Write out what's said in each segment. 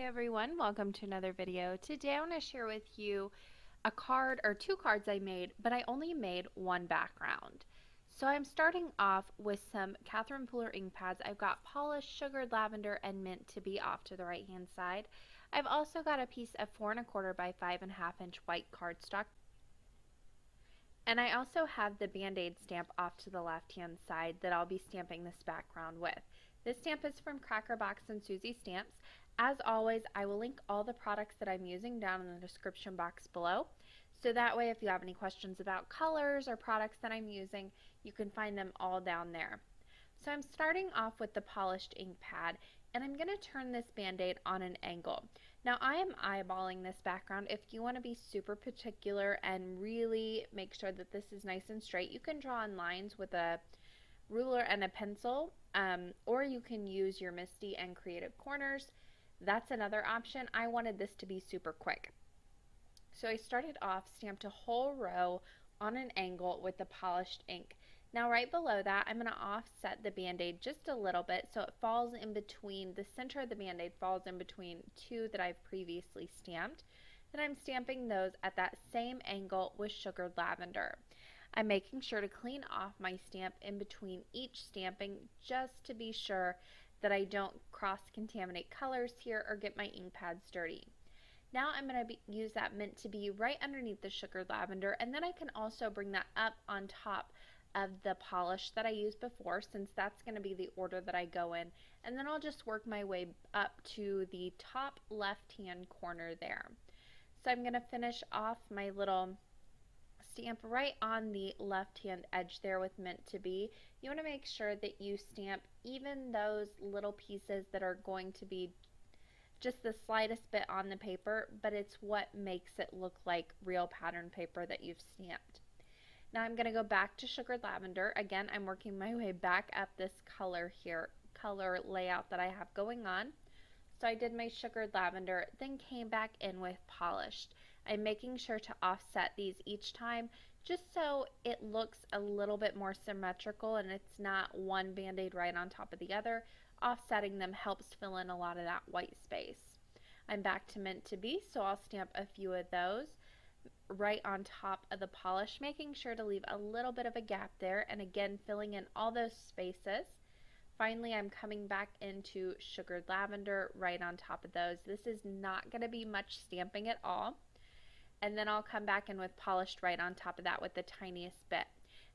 everyone, welcome to another video. Today I want to share with you a card or two cards I made, but I only made one background. So I'm starting off with some Catherine Pooler ink pads. I've got polished, sugared lavender, and mint to be off to the right hand side. I've also got a piece of 4¼ by 5½ inch white cardstock. And I also have the Band-Aid stamp off to the left hand side that I'll be stamping this background with. This stamp is from Crackerbox Suzy stamps. As always, I will link all the products that I'm using down in the description box below. So that way if you have any questions about colors or products that I'm using, you can find them all down there. So I'm starting off with the polished ink pad, and I'm going to turn this Band-Aid on an angle. Now I am eyeballing this background. If you want to be super particular and really make sure that this is nice and straight, you can draw in lines with a ruler and a pencil, or you can use your MISTI and Creative Corners. That's another option. I wanted this to be super quick. So I started off, stamped a whole row on an angle with the polished ink. Now right below that, I'm going to offset the Band-Aid just a little bit so it falls in between, the center of the Band-Aid falls in between two that I've previously stamped. And I'm stamping those at that same angle with sugared lavender. I'm making sure to clean off my stamp in between each stamping just to be sure that I don't cross-contaminate colors here or get my ink pads dirty. Now I'm going to use that mint to be right underneath the sugared lavender, and then I can also bring that up on top of the polish that I used before, since that's going to be the order that I go in, and then I'll just work my way up to the top left hand corner there. So I'm going to finish off my little stamp right on the left hand edge there with mint to be. You want to make sure that you stamp even those little pieces that are going to be just the slightest bit on the paper, but it's what makes it look like real pattern paper that you've stamped. Now I'm going to go back to sugared lavender. Again, I'm working my way back up this color here, color layout that I have going on. So I did my sugared lavender, then came back in with polished. I'm making sure to offset these each time just so it looks a little bit more symmetrical and it's not one Band-Aid right on top of the other. Offsetting them helps fill in a lot of that white space. I'm back to mint to be, so I'll stamp a few of those right on top of the polish, making sure to leave a little bit of a gap there, and again filling in all those spaces. Finally, I'm coming back into sugared lavender right on top of those. This is not going to be much stamping at all. And then I'll come back in with polished right on top of that with the tiniest bit.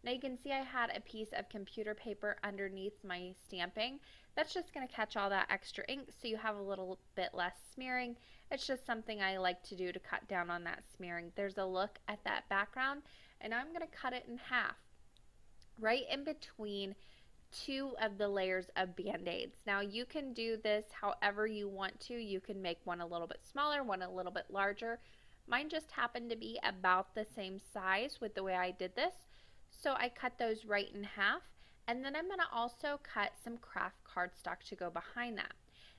Now you can see I had a piece of computer paper underneath my stamping. That's just going to catch all that extra ink so you have a little bit less smearing. It's just something I like to do to cut down on that smearing. There's a look at that background, and I'm going to cut it in half right in between two of the layers of Band-Aids. Now you can do this however you want to. You can make one a little bit smaller, one a little bit larger. Mine just happened to be about the same size with the way I did this. So I cut those right in half, and then I'm going to also cut some craft cardstock to go behind that.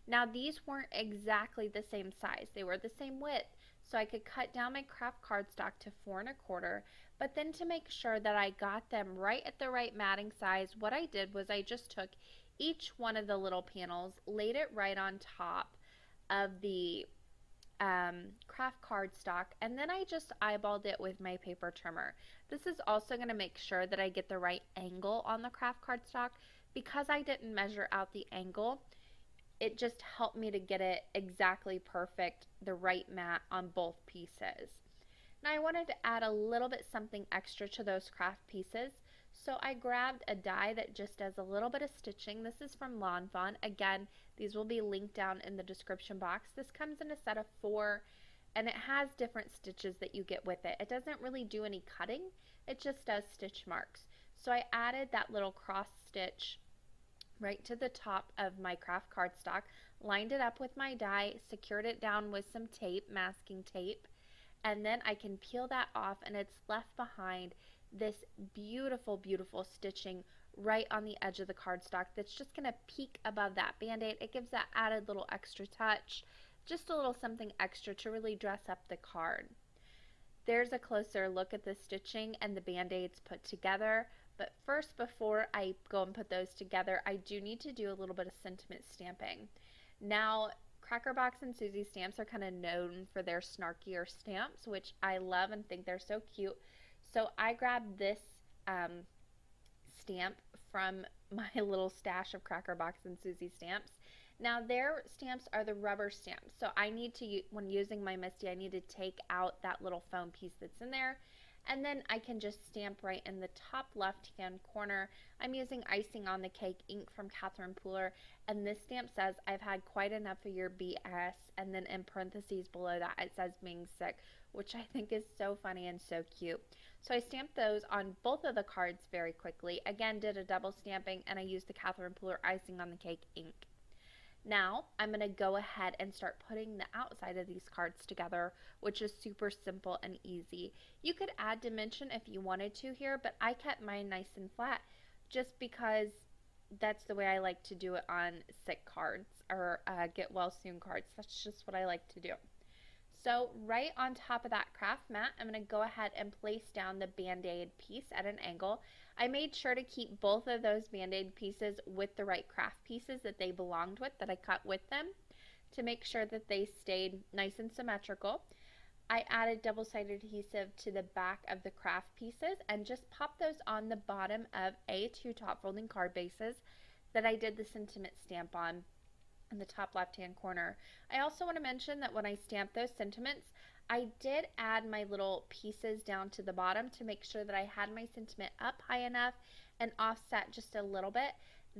Now these weren't exactly the same size, they were the same width, so I could cut down my craft cardstock to 4¼ but then to make sure that I got them right at the right matting size, what I did was I just took each one of the little panels, laid it right on top of the craft cardstock, and then I just eyeballed it with my paper trimmer. This is also going to make sure that I get the right angle on the craft cardstock. Because I didn't measure out the angle, it just helped me to get it exactly perfect, the right mat on both pieces. Now I wanted to add a little bit something extra to those craft pieces, so I grabbed a die that just does a little bit of stitching. This is from Lawn Fawn. Again, these will be linked down in the description box. This comes in a set of 4, and it has different stitches that you get with it. It doesn't really do any cutting, it just does stitch marks. So I added that little cross stitch right to the top of my craft cardstock, lined it up with my die, secured it down with some tape, masking tape, and then I can peel that off, and it's left behind this beautiful, beautiful stitching right on the edge of the cardstock that's just going to peek above that Band-Aid. It gives that added little extra touch, just a little something extra to really dress up the card. There's a closer look at the stitching and the Band-Aids put together, but first, before I go and put those together, I do need to do a little bit of sentiment stamping. Now, Crackerbox and Suzy stamps are kind of known for their snarkier stamps, which I love and think they're so cute. So I grabbed this um, stamp from my little stash of Crackerbox and Suzy stamps. Now their stamps are the rubber stamps, so I need to, when using my Misty, I need to take out that little foam piece that's in there, and then I can just stamp right in the top left hand corner. I'm using icing on the cake ink from Catherine Pooler, and this stamp says, I've had quite enough of your BS, and then in parentheses below that it says being sick, which I think is so funny and so cute. So I stamped those on both of the cards very quickly. Again, did a double stamping, and I used the Catherine Pooler icing on the cake ink. Now I'm going to go ahead and start putting the outside of these cards together, which is super simple and easy. You could add dimension if you wanted to here, but I kept mine nice and flat just because that's the way I like to do it on sick cards or get well soon cards. That's just what I like to do. So right on top of that craft mat, I'm going to go ahead and place down the Band-Aid piece at an angle. I made sure to keep both of those Band-Aid pieces with the right craft pieces that they belonged with, that I cut with them, to make sure that they stayed nice and symmetrical. I added double-sided adhesive to the back of the craft pieces and just popped those on the bottom of two top folding card bases that I did the sentiment stamp on in the top left hand corner. I also want to mention that when I stamped those sentiments, I did add my little pieces down to the bottom to make sure that I had my sentiment up high enough and offset just a little bit.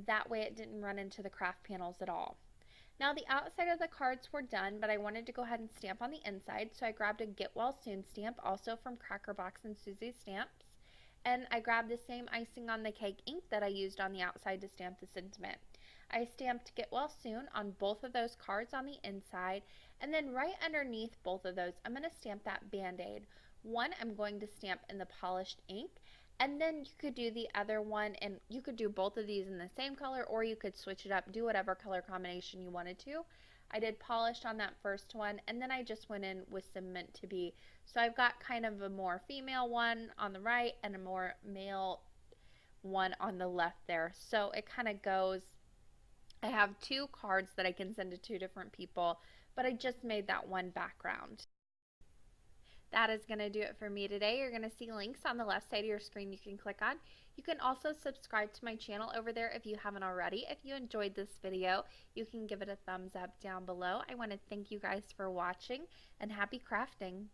That way it didn't run into the craft panels at all. Now the outside of the cards were done, but I wanted to go ahead and stamp on the inside, so I grabbed a Get Well Soon stamp, also from Crackerbox and Suzy Stamps, and I grabbed the same icing on the cake ink that I used on the outside to stamp the sentiment. I stamped Get Well Soon on both of those cards on the inside, and then right underneath both of those, I'm going to stamp that Band-Aid. One I'm going to stamp in the polished ink, and then you could do the other one, and you could do both of these in the same color, or you could switch it up, do whatever color combination you wanted to. I did polished on that first one, and then I just went in with some Meant to Be. So I've got kind of a more female one on the right and a more male one on the left there. So it kind of goes, I have two cards that I can send to two different people, but I just made that one background. That is going to do it for me today. You're going to see links on the left side of your screen you can click on. You can also subscribe to my channel over there if you haven't already. If you enjoyed this video, you can give it a thumbs up down below. I want to thank you guys for watching, and happy crafting.